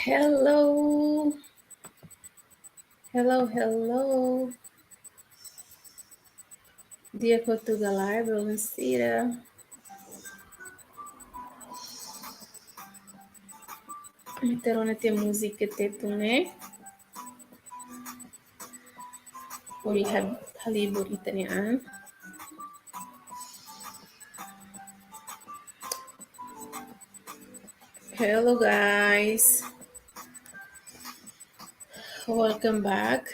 Hello, hello. Dia Portugalar, buonasera. Metterò le tue musiche tetune. Ulihat halibut italian. Hello guys, welcome back.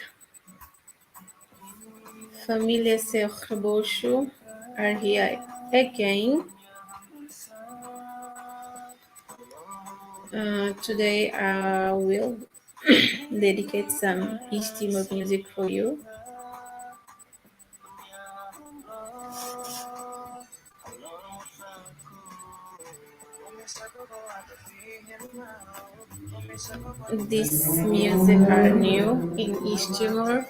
Família Serbocho are here again. Today I will dedicate some East Timor music for you. This music are new in East Timor.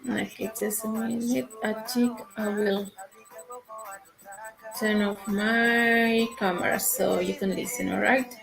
Okay, just a minute. I think I will turn off my camera so you can listen, alright?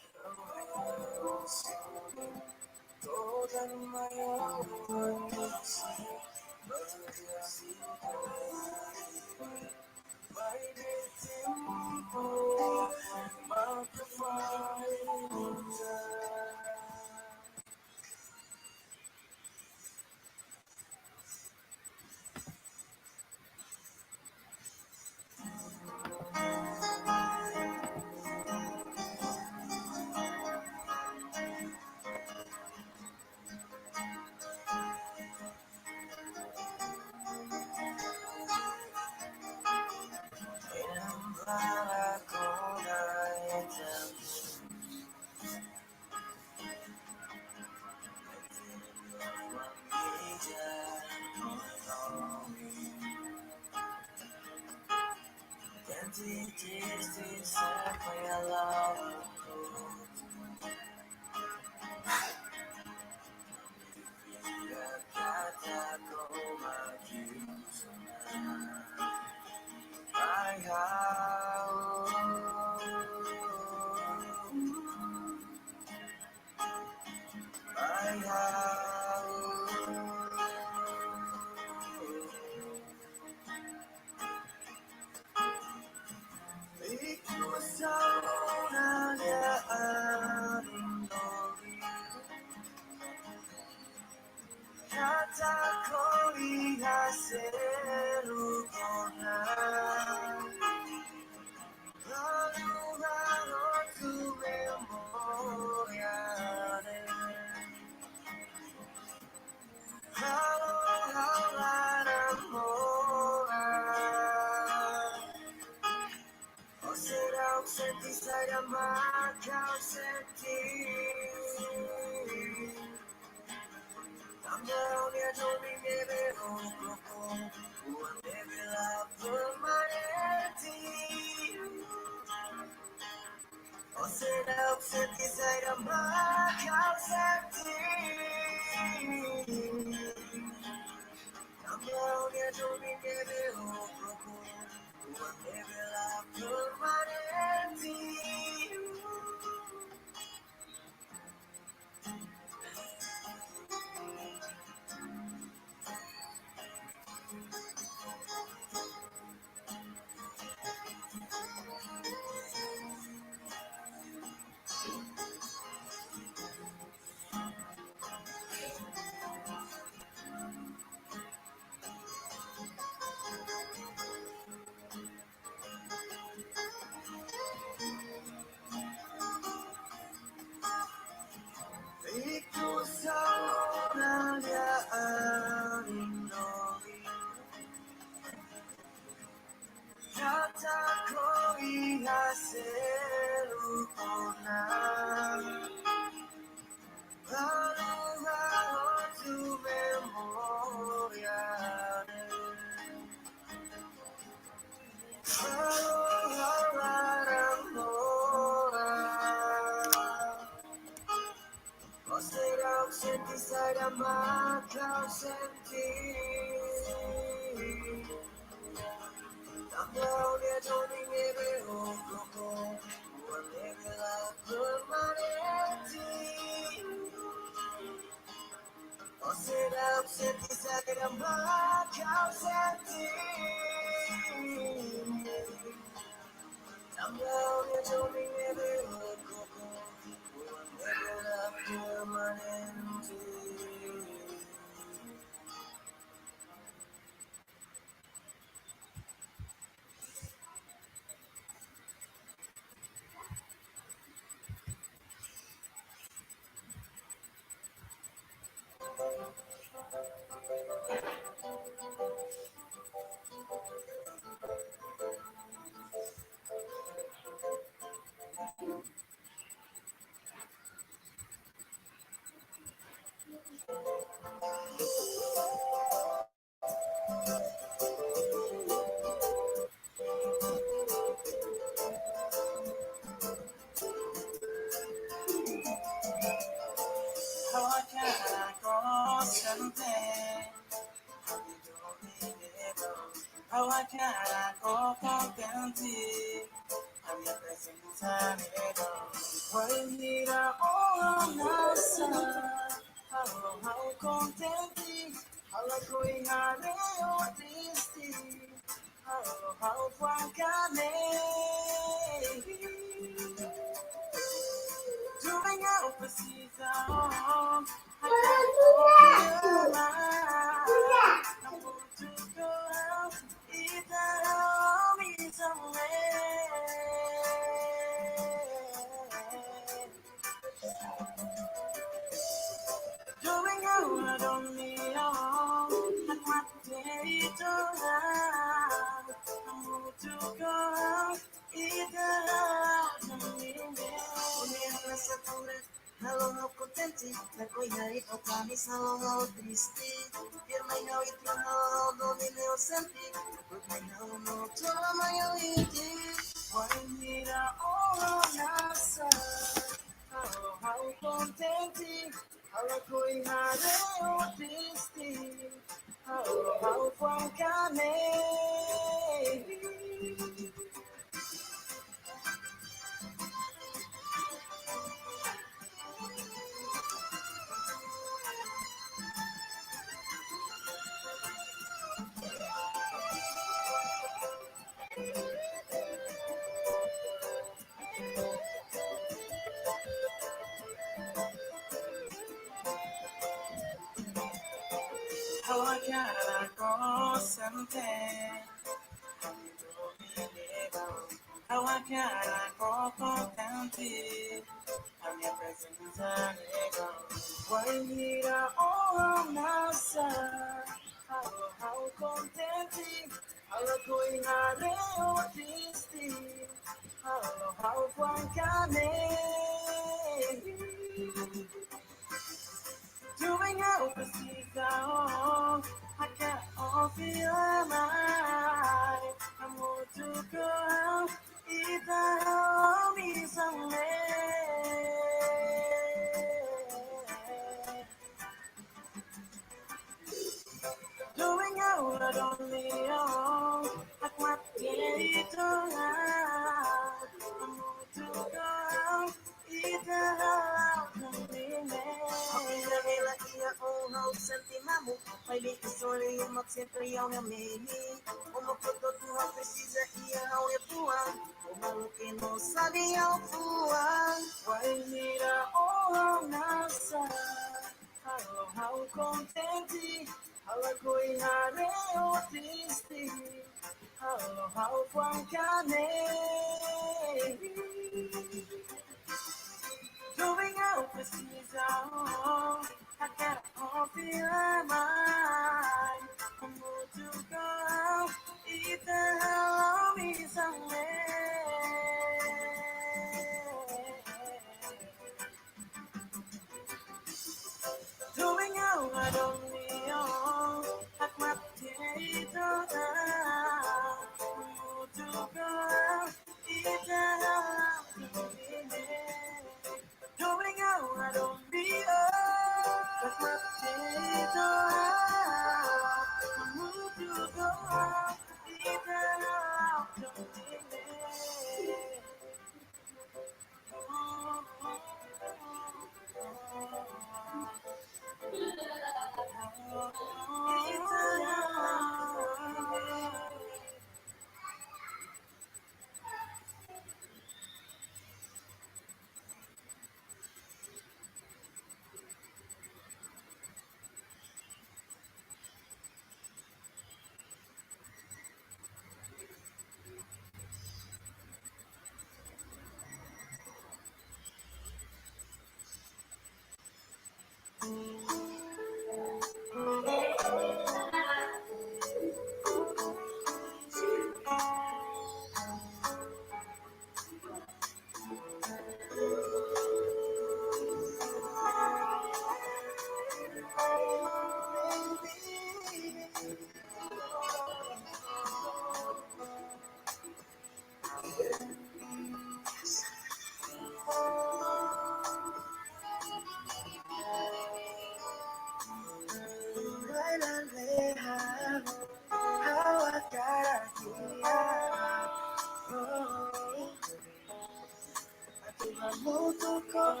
Memutuhkan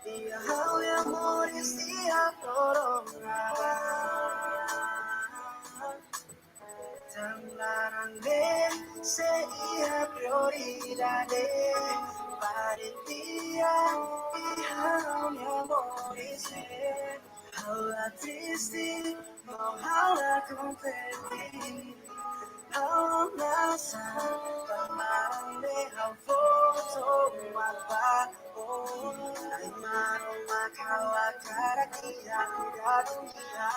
dia hal yang mau di setiap dorongan. Tanglarang din sa iya prioridades para dia ihao mi amor dice hala triste no hala competir how nasa tamarang de how photo magbago ay marong makawa karakia kuradunia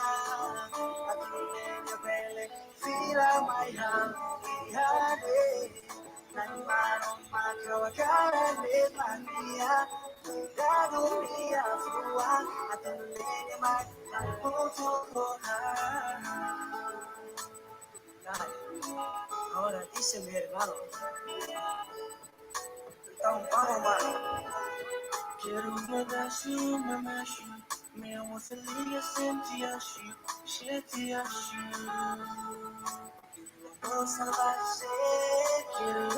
at niya bele fila mayang ihade nang marong makawa karane pania kuradunia fuwa at niya may ang puto ko ahora dice mi hermano, está un paro más. Quiero mamashi, me amo feliz, senti ashi, sheti ashi. Vamos a base, quiero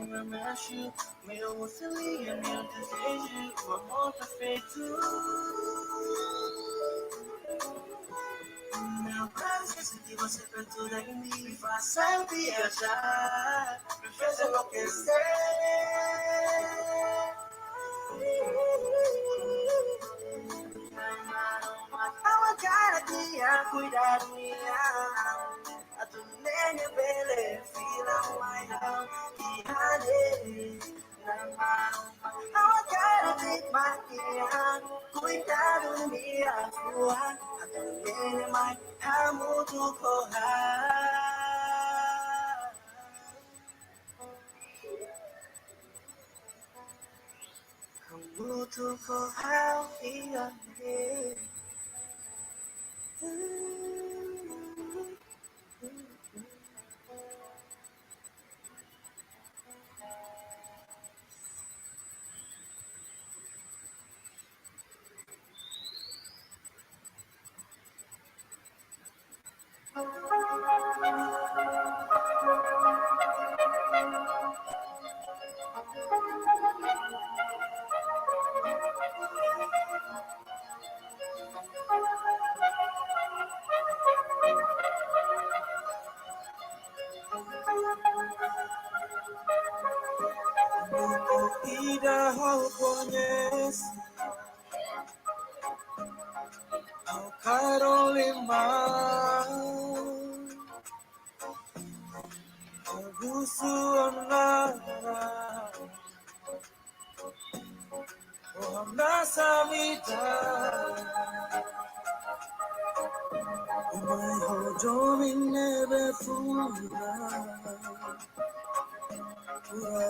mamashi, me amo feliz, meu desejo, o amor perfeito. Meu prazer sentir você perto de mim me faça viajar, me fez enlouquecer. Matawa cada dia cuidar minha, a tu nene bele fila maiau ihade. Matawa cada dia makia cuidar minha tua. Mai kamu tuh kamu tuh kohal iya deh. Tidak hopeless, oh Carolina, oh Gusuana, oh Nasamita, oh my hojo never fura.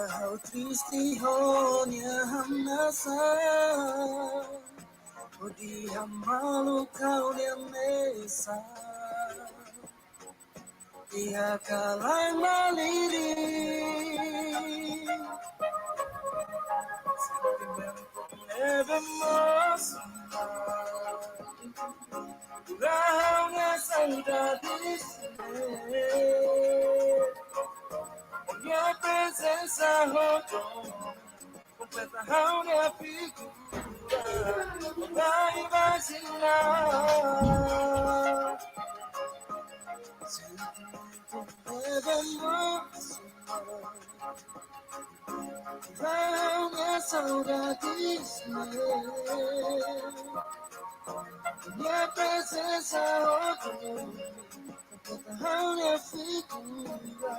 How triste honya hamnasa, o di hamalu kau yang mesa, dia kalai maliri, never mas, rahangnya saudades. Minha presença rodou, completa a minha figura, pra imaginar. Sentimento leva emoção, pra minha saudades. Minha presença rodou, completa a minha figura.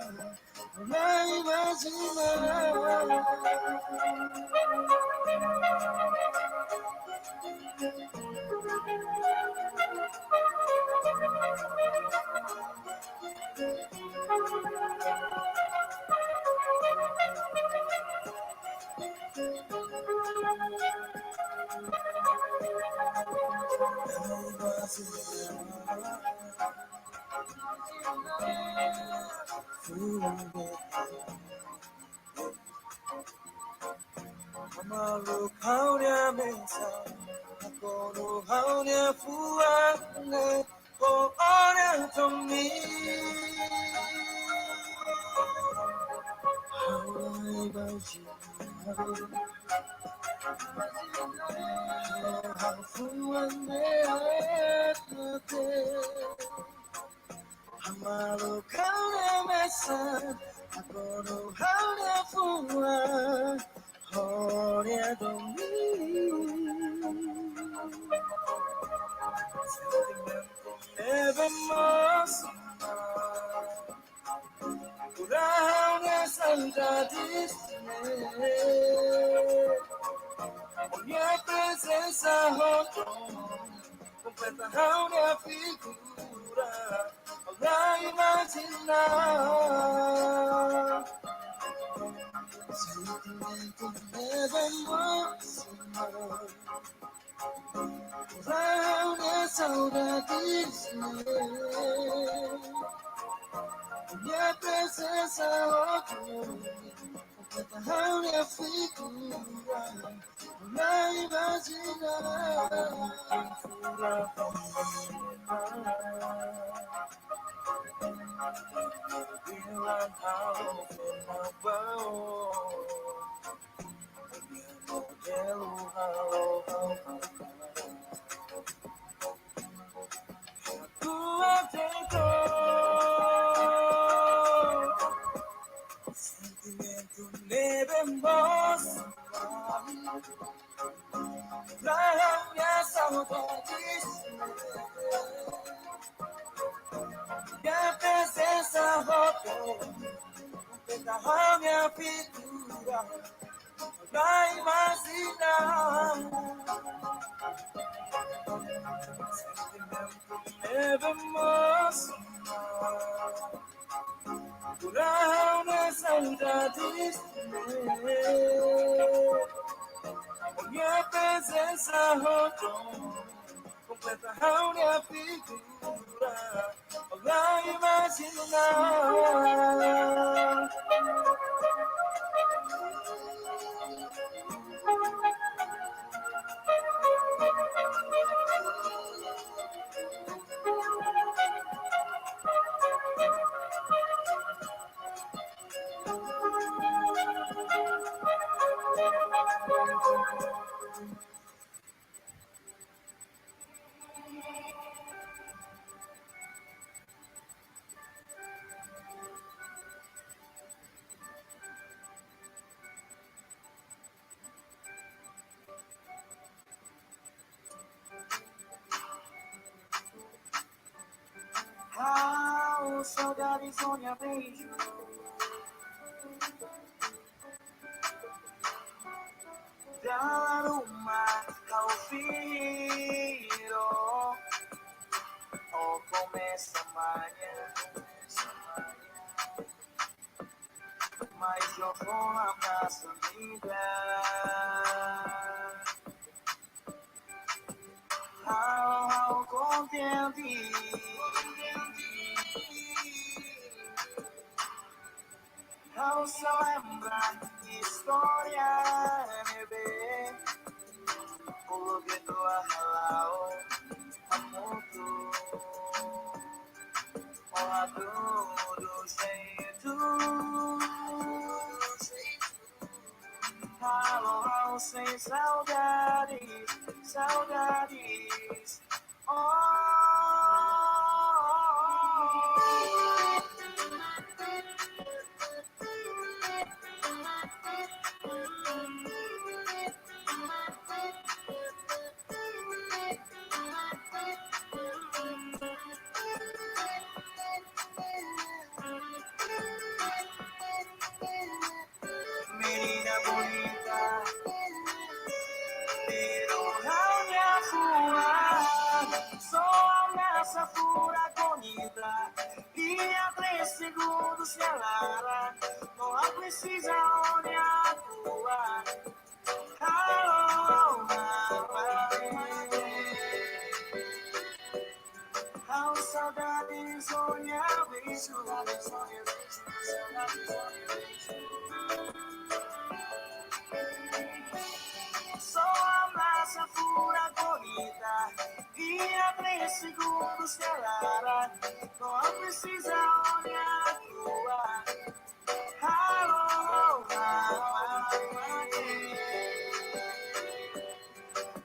Não imaginar. Malukaw niya minsan, ako luhaw niya fuwan, o orang tumi. Amalo kau mesa, aku no hal fua, horia domi. Debemos curar esa saudades, minha presença rodou, completa a minha figura. Pra imaginar sentimento devemos amar. Pra saudades, minha presença rodou, completa a minha figura. Pra imaginar bilang aku mau modelo halo tu atento sentimiento debemos para minha saudades. Minha presença rodou, completa a minha pintura. Pra imaginar sentimento devemos amar. Curar as saudades. Minha presença rodou, completa a minha figura. Pra imaginar saudade sonha beijo. Dar uma ao filho. Oh, começa amanhã. Mas eu vou na nossa vida. Ao contente. Ao só lembrar história, bebê. O que tu arrelao, amonto. Olá, do jeito. Alô, sem saudades, saudades. Menina bonita, piranha fura, só nessa pura bonita. E a 3 segundos se alara, não há precisa onde atuar. How saudade sonha beijo, sonha beijo, saudade sonha beijo. Só abraça pura bonita e a 3 segundos se alara, não precisa onde atuar. Alô,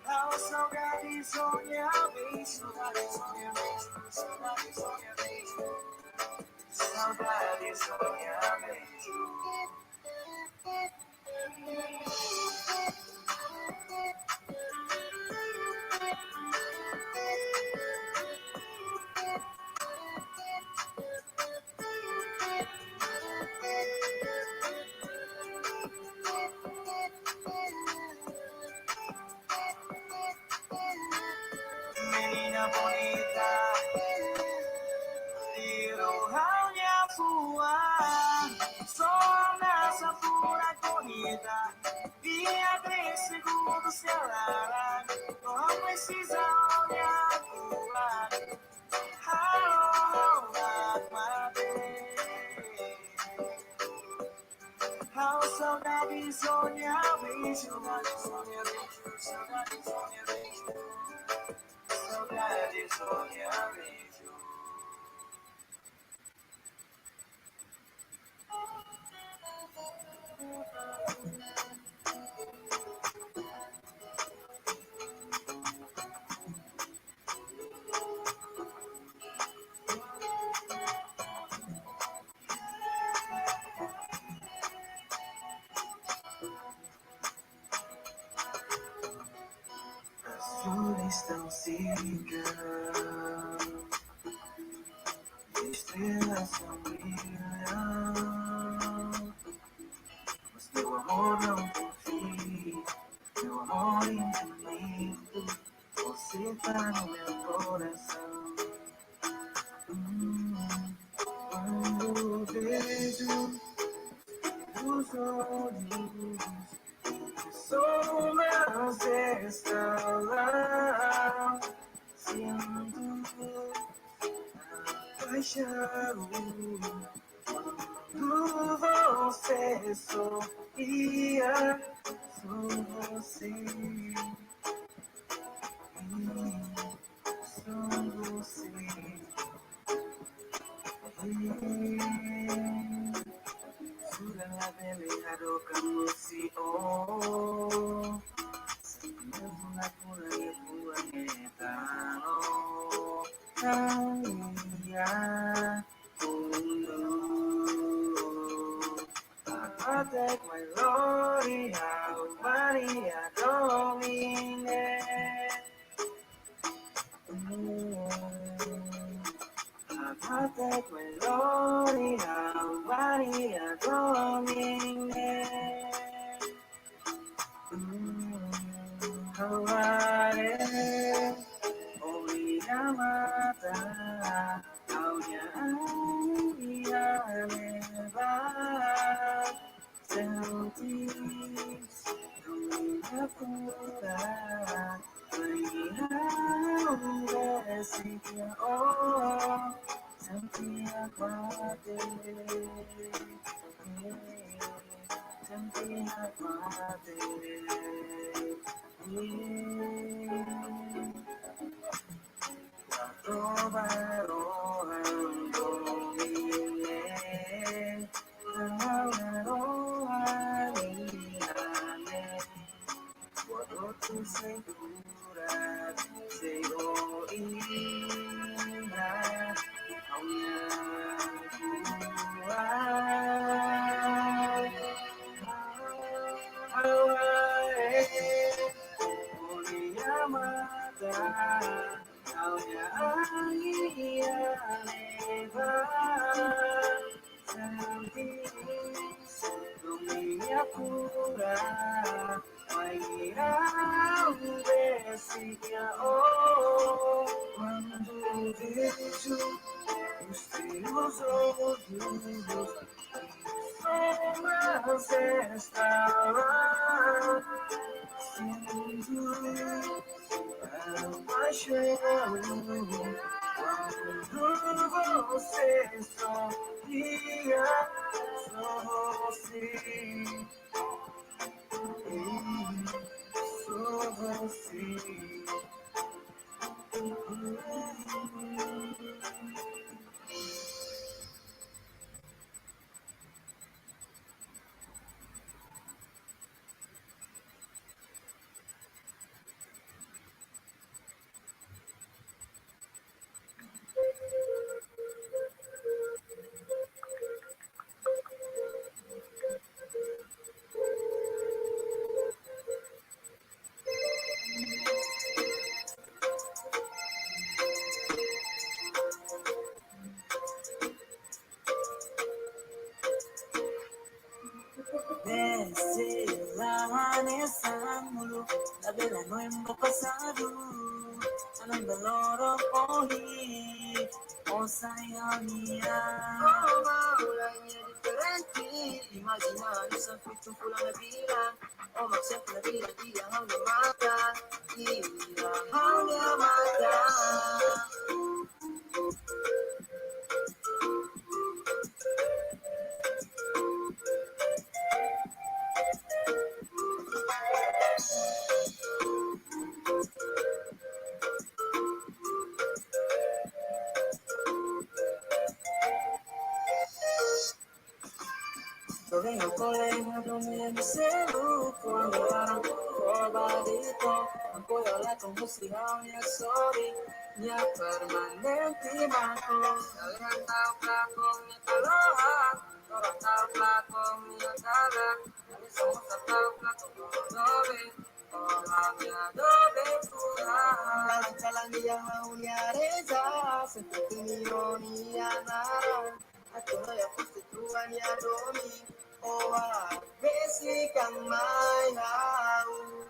A saudade sonha bem, saudade sonha bem, saudade sonha bem, saudade sonha bem. Menina bonita, tirohannya voar, só nessa pura corrida, dia 3 segundos se alarga, não precisa olhar pro lado. How saudade sonha beijo, saudade sonha beijo, saudade sonha beijo, saudade sonha beijo. As flores estão se ligando, estrelas não brilham, mas meu amor não tem fim, meu amor infinito, você tá no meu coração. Quando vejo os olhos, sombras estalam, sinto paixão. Quando você sorria, sou você, sou você. Sudah melihat kamu si oh, sebelum aku lagi pulang tano, kaya I take my gloria, Maria Domine. I take my gloria, Maria Domine. Kaware, Olia mata, kaunya ia lebar, sentis, dunia pura, melihat bersihnya oh, setiap mati, setiap mati. Quando vejo os teus olhos, sombras estalam, sinto a paixão. Quando você sorria, sou você, sou você. hangasan mulu, labela no embo pasado, anong doloro pohi, o sayangnya. Oh, maulanya diferente, imaginando sa fitong pulang na bilang, o mag-set na bilang dia ang lumata, ilang hangya mata. Vengo corriendo mi celu cuando arranco probadito. No puedo hablar con música ni a sorry, ni a permanente banco. Alimentado flaco mi aloha, todo está flaco mi cara. A mí somos atados flaco como adobe, toda mi adobe pura. La niya mauniareza, se te ni a nara. Ako na yung konstituan niya domi. Oh, basic ang may hao.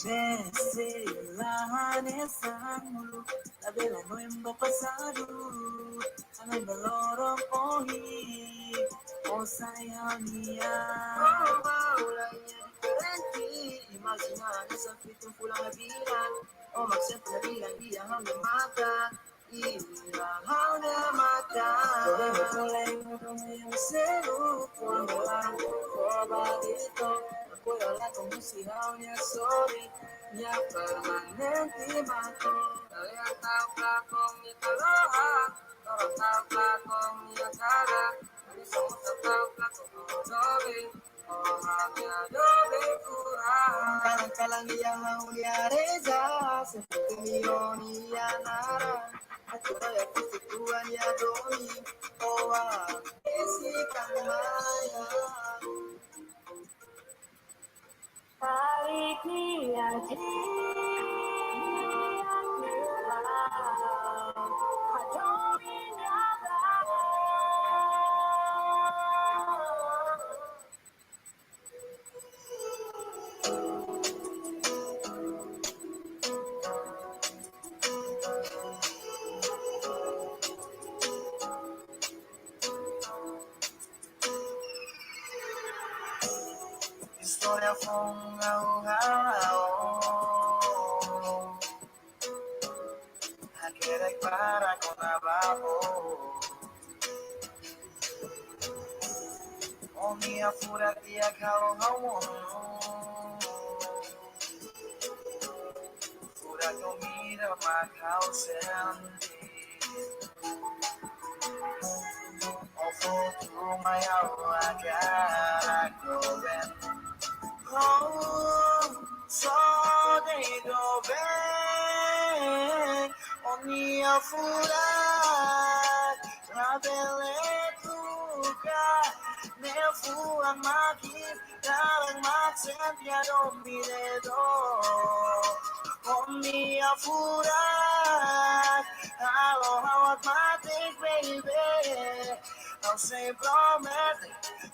Deselahanesan mulu, labela no embo pasado, anong doloro pohi, o sayangnya. Oh, maulanya diferente, imaginando sa fitong pulang na bilang, o mag-set na bilang dia ang lumata, ilang na mata. Podemos colegio con el celu, cuando arranco probadito. Puedo hablar con música ni a sorry, ni a permanente banco. Todavía está flaco mi aloha, todo está flaco mi cara. A mí somos tan flacos como adobe, toda mi adobe pura. Kalang-kalang niya mauniareza, se fue mi ni a nara. At kaya konstituan niya domi, oh, isi kang maya. Tarik niya diam hilang, hadomi niya Historia fue un ahogado, aquella para con abajo. Only a fura dia kao hawono, fura comida macao sendi. Ofo tu maya agara goben. Oh, so they go back. Only a furat, rabele tuka, nefu ang makip, darang maksen piadong binedo. Only a furat, halo hawat matik baby, I'll say promise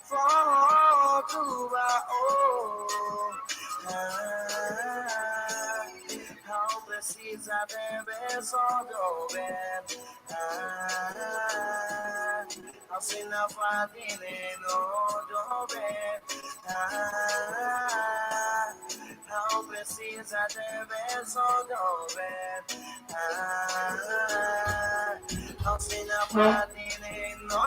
for Cuba, oh, how precisa debe sodover, I'll say na fatine no dover, how precisa debe sodover, I'll say na fatine no.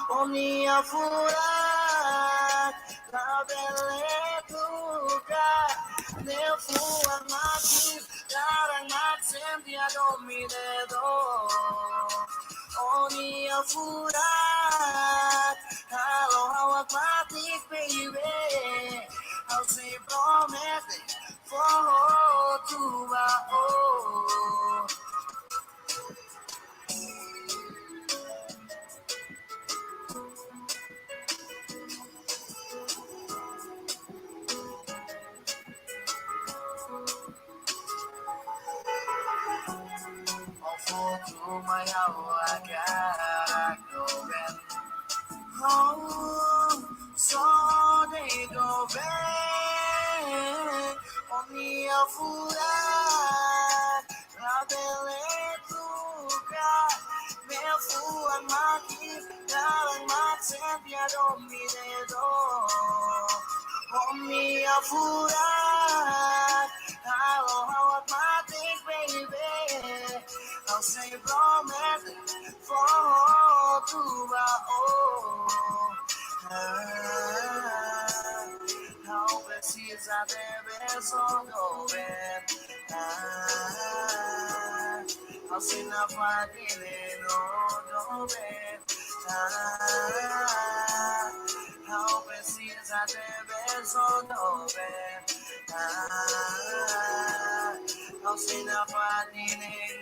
Only a furat, labele tuka, nefu ang makip, darang maksen piadong binedo. Only a furat, halo hawak matik baby, I'll say promise for Cuba, oh. Oh, so they go back on me a fool. La belle tuca, me fu a maki, la matzen pia dominedo. On me a fool. How my thing, baby. I'll say romance for to how preciso debe sonover. I'll sing a party no ver. How preciso debe sonover. I'll sing a party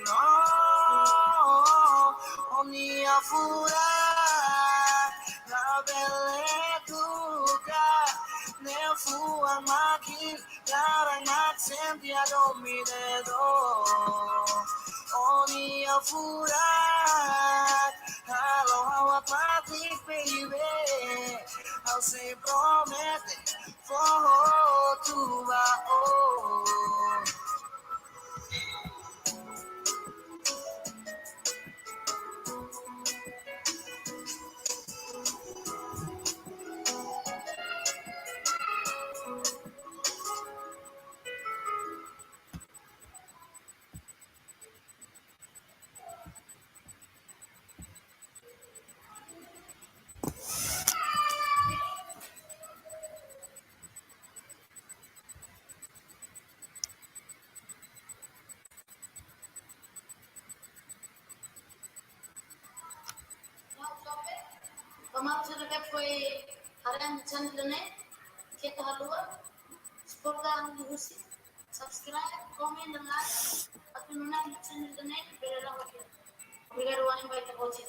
no Omni a fura, la belle tuca, ne fu a maki, la ragazza senti a dominedo. Omni a fura, hello, how a party, baby. I'll say promete, for to oh. Kemarin saya foi harian channel ne kita halua sporta ngusi subscribe comment dan like atau nuna channel ne bela hoke obrigado wani baita hoche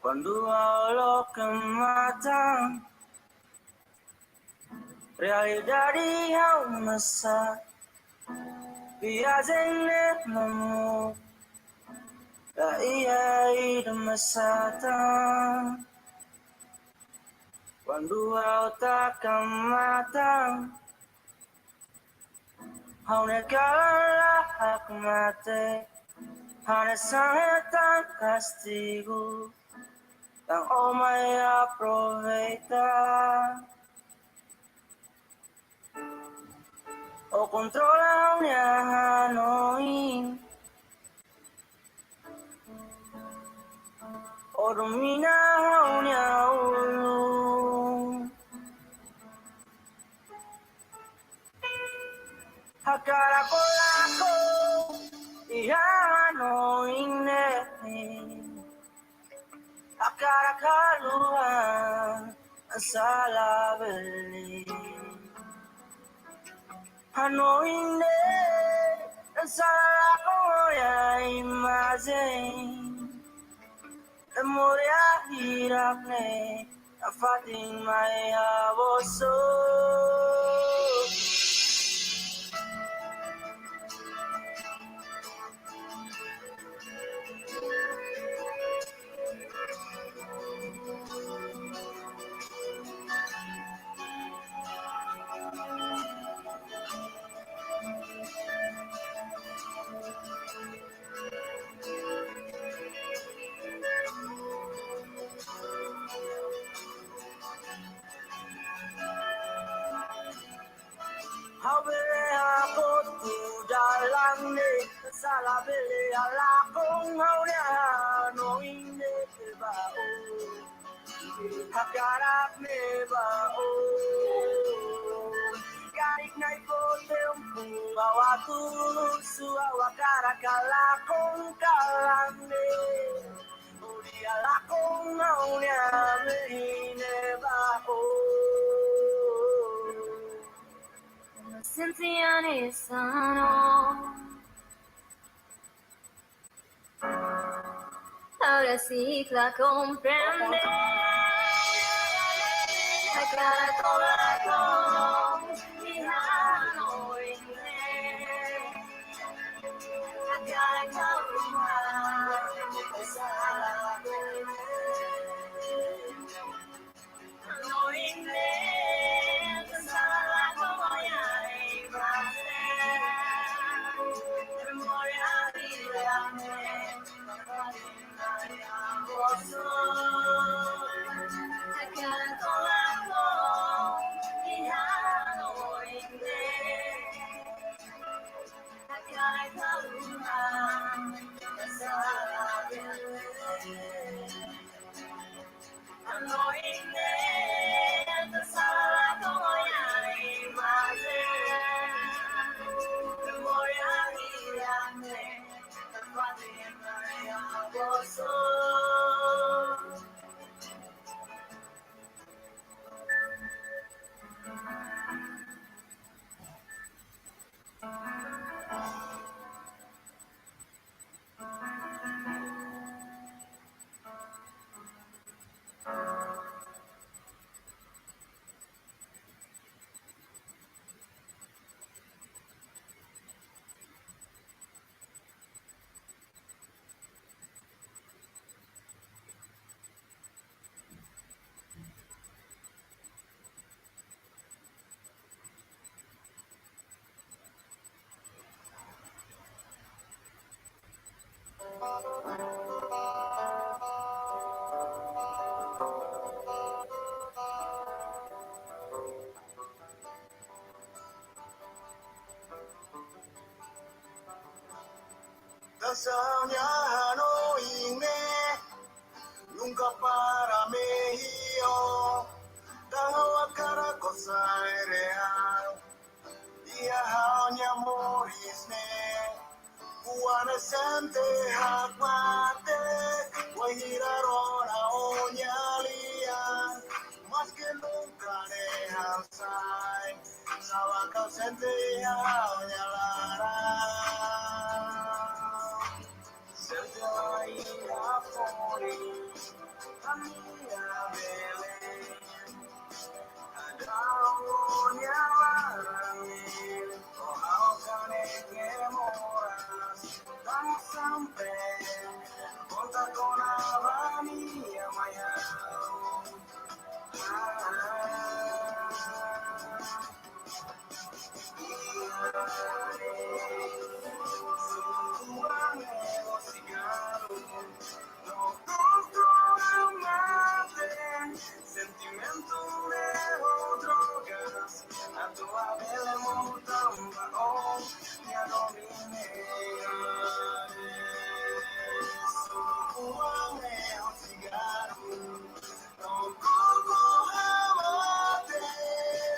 Quando lo que matan realidade é uma só viagem mamu da ia de masatan quando alta kamatan haune kala hakmate hane sangetan castigo dan omai aproveita o controla unia Hanoi o domina unia ulu hakara kolako ia Hanoi ne hakara kaluan asala beli Hanoi ne asala koya imagine Memoria hirapne afating may aboso Habele ako tu dalang ne sala bele ala kong haunya no ine ba o hakarap ne ba o garik nai po tempu awatu suawa karakala kong kalang ne uri ala kong haunya ine ba o Sentiani sano ahora sí la comprende la cara corazón y no la cara no Dasanya Hanoi ne nunca para México tahu akara kosai real dia hanya moris ne buana sente hakmate wahiraron aonyalia mas que nunca dejan sai sawakau sente aonyalara mía Belén, daunnya warnanya, oh kaneknya moras, tak sampai kota kona mia maya. Sentimento de drogas, a tua bela montamba, oh, minha domine. Solo meu cigarro, não concorreu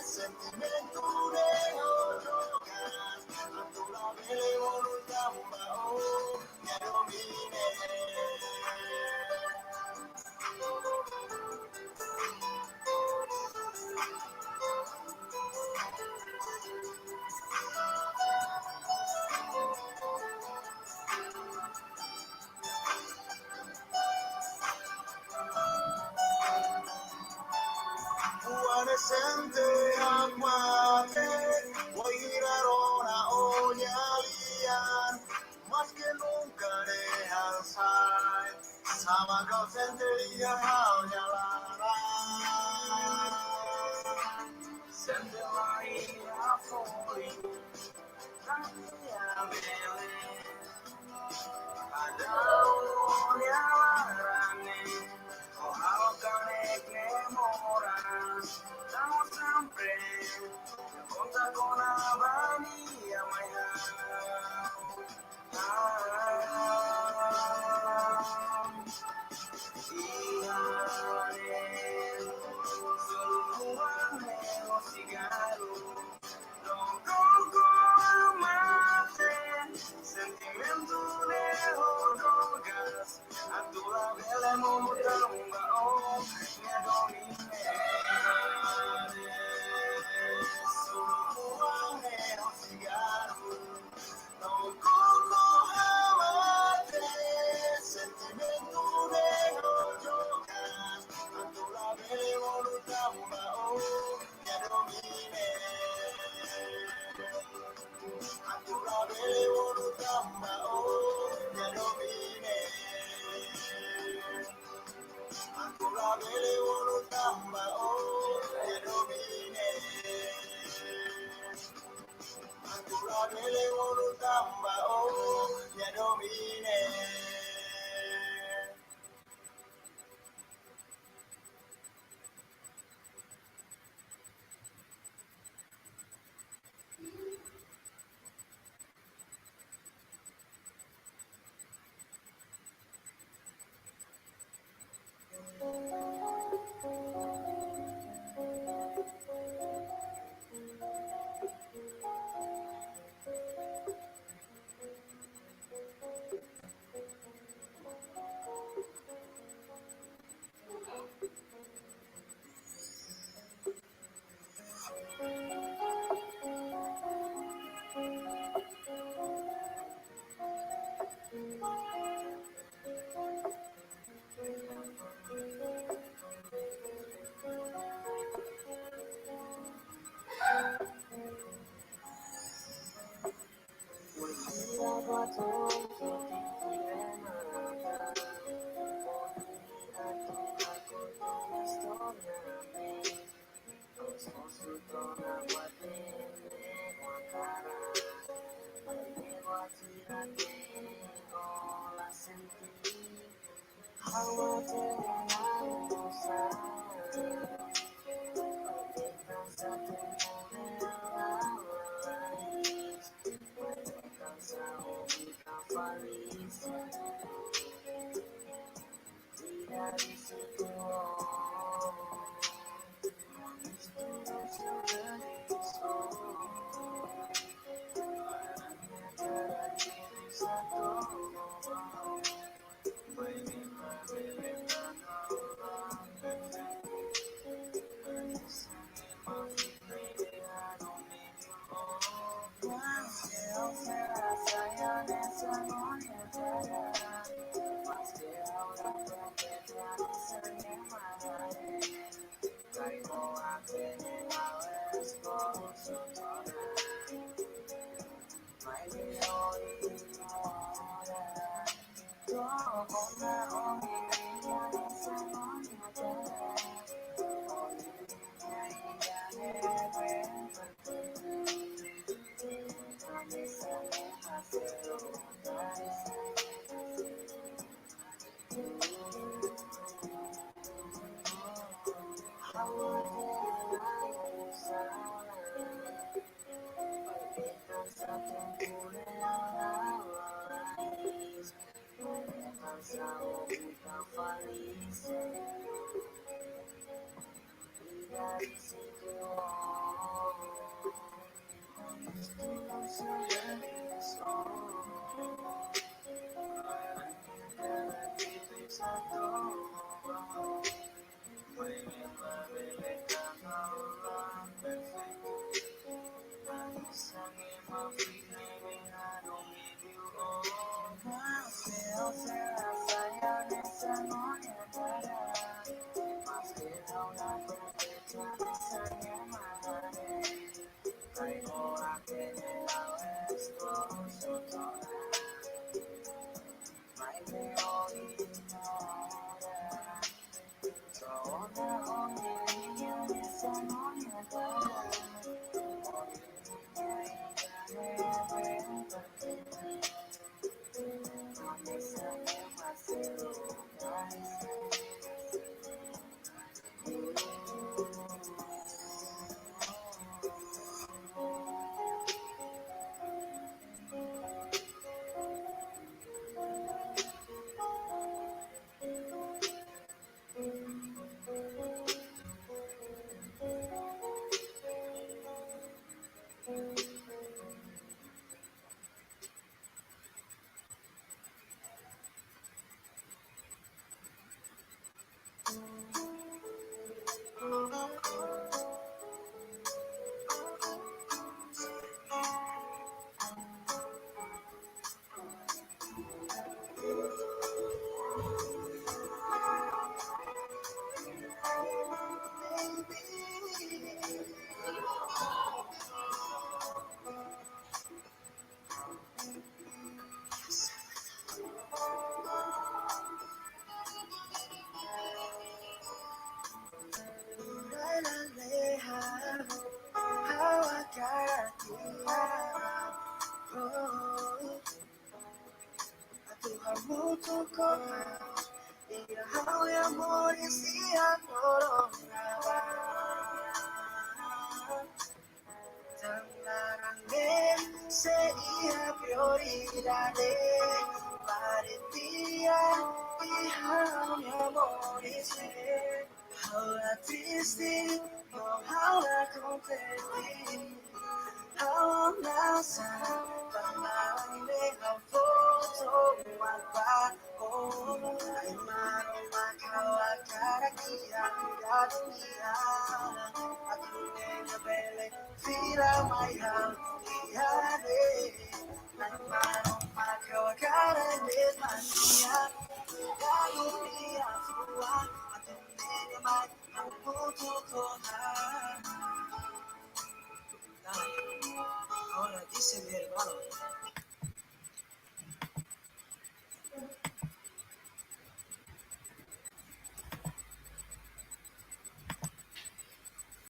sentimento de drogas, a tua bela montamba, oh, minha domine. Buonescente aguate, guairaron a oñalían, más que nunca de alzar, sama causentería oñalara. Sente María Foli, María Belén, ada oña warane, oh kanekne moras, estamos siempre, conta con Avanía Maya. Sentimento de drogas, a tua bela montamba, oh, minha domine. Solo meu cigarro, não concorreu sentimento de drogas, a tua bela montamba, oh, minha domine. Ancora bevo tamba oh ya domine, ancora bevo tamba oh ya domine, ancora bevo tamba oh ya domine.